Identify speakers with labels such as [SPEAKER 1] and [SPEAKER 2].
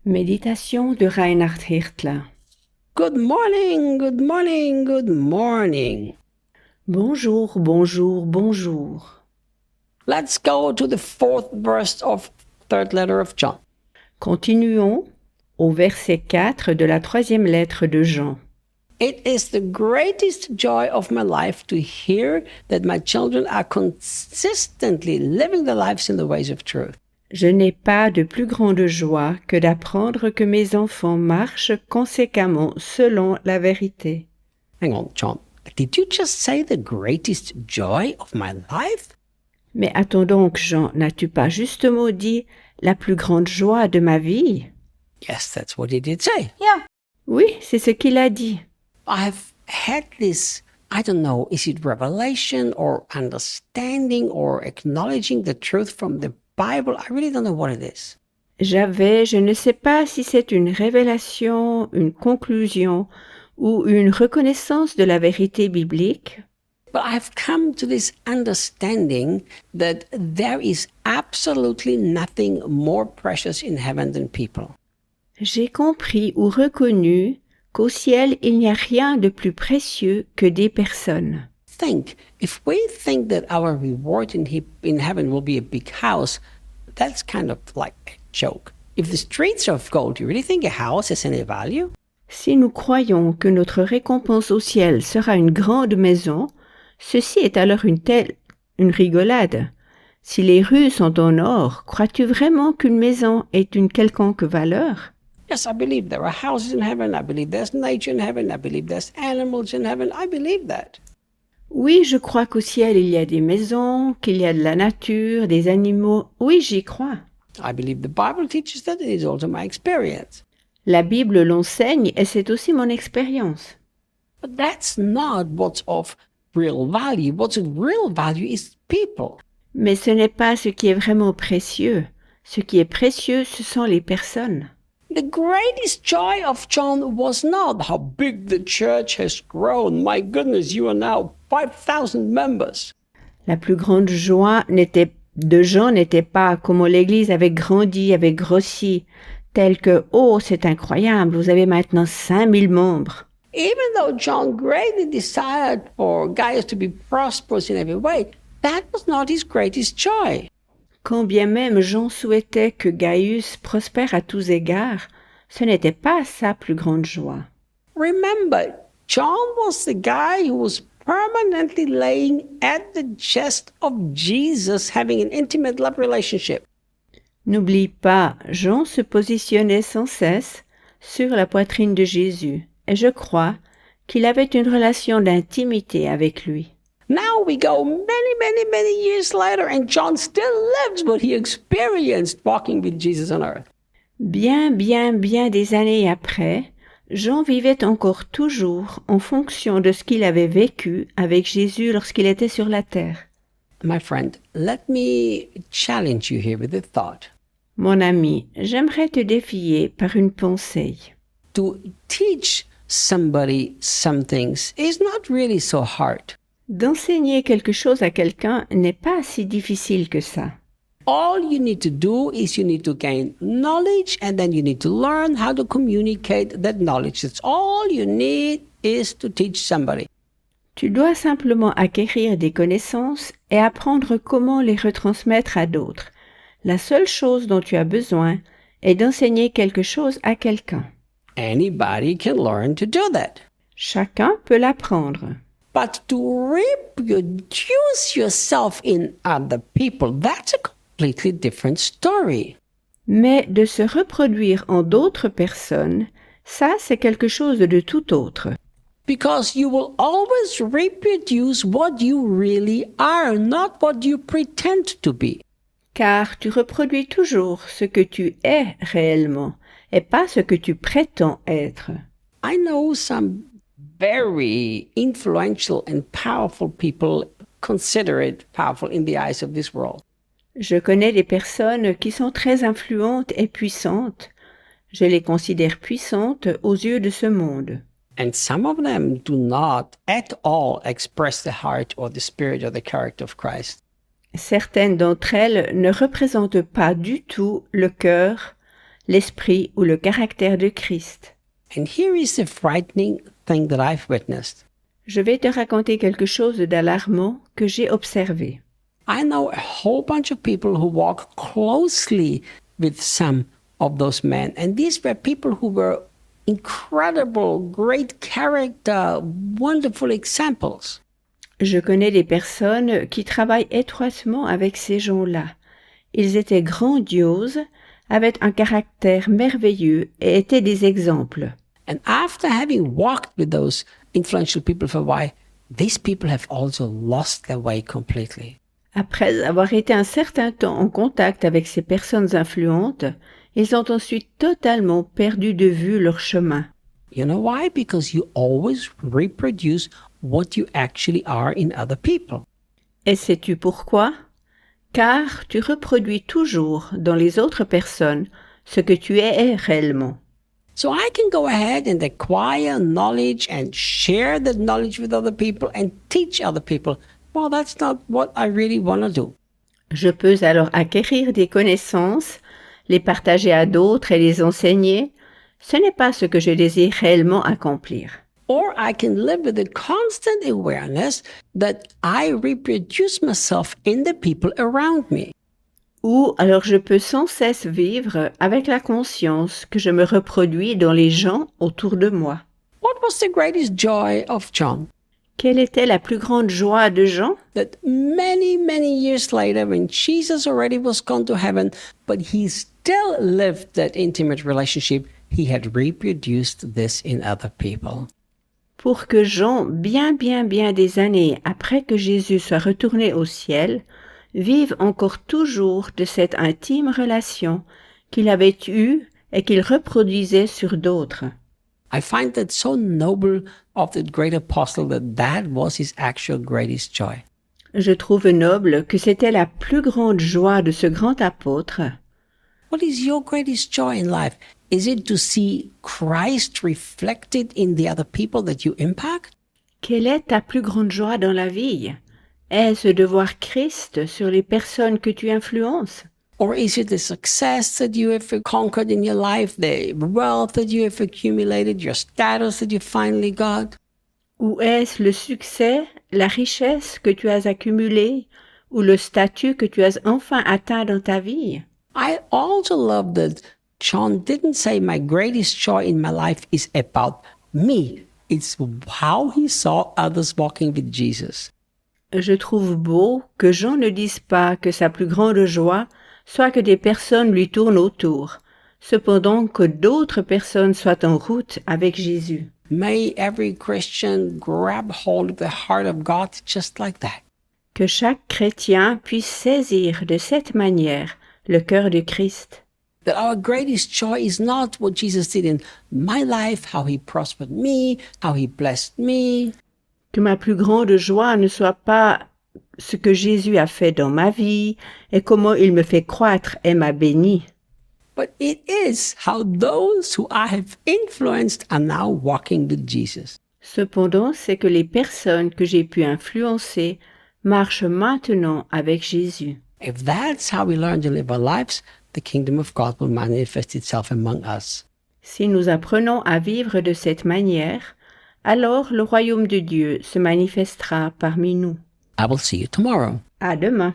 [SPEAKER 1] Méditation de Reinhard Hirtler.
[SPEAKER 2] Good morning, good morning, good morning.
[SPEAKER 1] Bonjour, bonjour, bonjour.
[SPEAKER 2] Let's go to the fourth verse of third letter of John.
[SPEAKER 1] Continuons au verset 4 de la troisième lettre de Jean.
[SPEAKER 2] It is the greatest joy of my life to hear that my children are consistently living their lives in the ways of truth.
[SPEAKER 1] Je n'ai pas de plus grande joie que d'apprendre que mes enfants marchent conséquemment selon la vérité.
[SPEAKER 2] Hang on, John. Did you just say the greatest joy of my life?
[SPEAKER 1] Mais attends donc, Jean, n'as-tu pas justement dit la plus grande joie de ma vie?
[SPEAKER 2] Yes, that's what he did say.
[SPEAKER 1] Oui, c'est ce qu'il a dit.
[SPEAKER 2] I've had this, I don't know, is it revelation or understanding or acknowledging the truth from the Bible? I really don't know what it is.
[SPEAKER 1] Je ne sais pas si c'est une révélation, une conclusion ou une reconnaissance de la vérité biblique,
[SPEAKER 2] But I've come to this understanding that there is absolutely nothing more precious in heaven than people.
[SPEAKER 1] j'ai compris ou reconnu qu'au ciel il n'y a rien de plus précieux que des personnes.
[SPEAKER 2] Think, if we think that our reward in heaven will be a big house, that's kind of like a joke. If the streets are of gold, do you really think a house has any value?
[SPEAKER 1] Si nous croyons que notre récompense au ciel sera une grande maison, ceci est alors une rigolade. Si les rues sont en or, crois-tu vraiment qu'une maison ait une quelconque valeur?
[SPEAKER 2] Yes, I believe there are houses in heaven. I believe there's nature in heaven. I believe there's animals in heaven. I believe that.
[SPEAKER 1] Oui, je crois qu'au ciel il y a des maisons, qu'il y a de la nature, des animaux. Oui, j'y crois.
[SPEAKER 2] I believe the Bible teaches that. It is also my experience.
[SPEAKER 1] La Bible l'enseigne et c'est aussi mon expérience.
[SPEAKER 2] But that's not what's of real value. What's of real value is people.
[SPEAKER 1] Mais ce n'est pas ce qui est vraiment précieux. Ce qui est précieux, ce sont les personnes.
[SPEAKER 2] The greatest joy of John was not how big the church has grown. My goodness, you are now 5,000 members.
[SPEAKER 1] La plus grande joie de Jean n'était pas comment l'Église avait grandi, avait grossi, tel que « Oh, c'est incroyable, vous avez maintenant 5000 membres ».
[SPEAKER 2] Even though John greatly desired for Gaius to be prosperous in every way, that was not his greatest joy.
[SPEAKER 1] Quand bien même Jean souhaitait que Gaius prospère à tous égards, ce n'était pas sa plus grande joie.
[SPEAKER 2] Remember, John was the guy who was permanently laying at the chest of Jesus, having an intimate love relationship.
[SPEAKER 1] N'oublie pas, Jean se positionnait sans cesse sur la poitrine de Jésus, et je crois qu'il avait une relation d'intimité avec lui.
[SPEAKER 2] Now we go many years later, and John still lives what he experienced walking with Jesus on earth.
[SPEAKER 1] Bien des années après, Jean vivait encore toujours en fonction de ce qu'il avait vécu avec Jésus lorsqu'il était sur la terre.
[SPEAKER 2] My friend, let me challenge you here with a thought.
[SPEAKER 1] Mon ami, j'aimerais te défier par une pensée.
[SPEAKER 2] To teach somebody some things is not really so hard.
[SPEAKER 1] D'enseigner quelque chose à quelqu'un n'est pas si difficile que ça.
[SPEAKER 2] All you need to do is you need to gain knowledge, and then you need to learn how to communicate that knowledge. That's all you need is to teach somebody.
[SPEAKER 1] Tu dois simplement acquérir des connaissances et apprendre comment les retransmettre à d'autres. La seule chose dont tu as besoin est d'enseigner quelque chose à quelqu'un.
[SPEAKER 2] Anybody can learn to do that.
[SPEAKER 1] Chacun peut l'apprendre.
[SPEAKER 2] But to reproduce yourself in other people, that's a completely different story.
[SPEAKER 1] Mais de se reproduire en d'autres personnes, ça c'est quelque chose de tout autre.
[SPEAKER 2] Because you will always reproduce what you really are, not what you pretend to be.
[SPEAKER 1] Car tu reproduis toujours ce que tu es réellement et pas ce que tu prétends être.
[SPEAKER 2] I know some very influential and powerful people, consider it powerful in the eyes of this world.
[SPEAKER 1] Je connais des personnes qui sont très influentes et puissantes. Je les considère puissantes aux yeux de ce monde.
[SPEAKER 2] And some of them do not at all express the heart or the spirit or the character of Christ.
[SPEAKER 1] Certaines d'entre elles ne représentent pas du tout le cœur, l'esprit ou le caractère de Christ.
[SPEAKER 2] And here is the frightening thing that I've witnessed.
[SPEAKER 1] Je vais te raconter quelque chose d'alarmant que j'ai observé.
[SPEAKER 2] I know a whole bunch of people who walk closely with some of those men. And these were people who were incredible, great character, wonderful examples.
[SPEAKER 1] Je connais des personnes qui travaillent étroitement avec ces gens-là. Ils étaient grandioses, avaient un caractère merveilleux et étaient des exemples.
[SPEAKER 2] And after having walked with those influential people for a while, these people have also lost their way completely.
[SPEAKER 1] Après avoir été un certain temps en contact avec ces personnes influentes, ils ont ensuite totalement perdu de vue leur chemin.
[SPEAKER 2] You know why? Because you always reproduce what you actually are in other people.
[SPEAKER 1] Et sais-tu pourquoi? Car tu reproduis toujours dans les autres personnes ce que tu es réellement.
[SPEAKER 2] So I can go ahead and acquire knowledge and share that knowledge with other people and teach other people. Well, that's not what I really want to do.
[SPEAKER 1] Je peux alors acquérir des connaissances, les partager à d'autres et les enseigner. Ce n'est pas ce que je désire réellement accomplir.
[SPEAKER 2] Or I can live with the constant awareness that I reproduce myself in the people around me.
[SPEAKER 1] Ou alors je peux sans cesse vivre avec la conscience que je me reproduis dans les gens autour de moi.
[SPEAKER 2] What was the greatest joy of John?
[SPEAKER 1] Quelle était la plus grande joie de Jean?
[SPEAKER 2] That many years later, when Jesus already was gone to heaven, but he still lived that intimate relationship, he had reproduced this in other people.
[SPEAKER 1] Pour que Jean, bien des années après que Jésus soit retourné au ciel, vive encore toujours de cette intime relation qu'il avait eue et qu'il reproduisait sur d'autres.
[SPEAKER 2] I find that so noble of the great apostle that was his actual greatest joy.
[SPEAKER 1] Je trouve noble que c'était la plus grande joie de ce grand apôtre.
[SPEAKER 2] What is your greatest joy in life? Is it to see Christ reflected in the other people that you impact?
[SPEAKER 1] Quelle est ta plus grande joie dans la vie? Est-ce de voir Christ sur les personnes que tu influences?
[SPEAKER 2] Or is it the success that you have conquered in your life, the wealth that you have accumulated, your status that you finally got?
[SPEAKER 1] Ou est-ce le succès, la richesse que tu as accumulée ou le statut que tu as enfin atteint dans ta vie?
[SPEAKER 2] I also love that John didn't say my greatest joy in my life is about me. It's how he saw others walking with Jesus.
[SPEAKER 1] Je trouve beau que Jean ne dise pas que sa plus grande joie soit que des personnes lui tournent autour, cependant que d'autres personnes soient en route avec Jésus.
[SPEAKER 2] May every Christian grab hold of the heart of God just like that.
[SPEAKER 1] Que chaque chrétien puisse saisir de cette manière le cœur de Christ.
[SPEAKER 2] That our greatest joy is not what Jesus did in my life, how he prospered me, how he blessed me.
[SPEAKER 1] Que ma plus grande joie ne soit pas ce que Jésus a fait dans ma vie et comment il me fait croître et m'a béni.
[SPEAKER 2] But it is how those who I have influenced are now walking with Jesus.
[SPEAKER 1] Cependant, c'est que les personnes que j'ai pu influencer marchent maintenant avec Jésus.
[SPEAKER 2] If that's how we learn to live our lives, the kingdom of God will manifest itself among us.
[SPEAKER 1] Si nous apprenons à vivre de cette manière, alors le royaume de Dieu se manifestera parmi nous.
[SPEAKER 2] I will see you tomorrow.
[SPEAKER 1] À demain.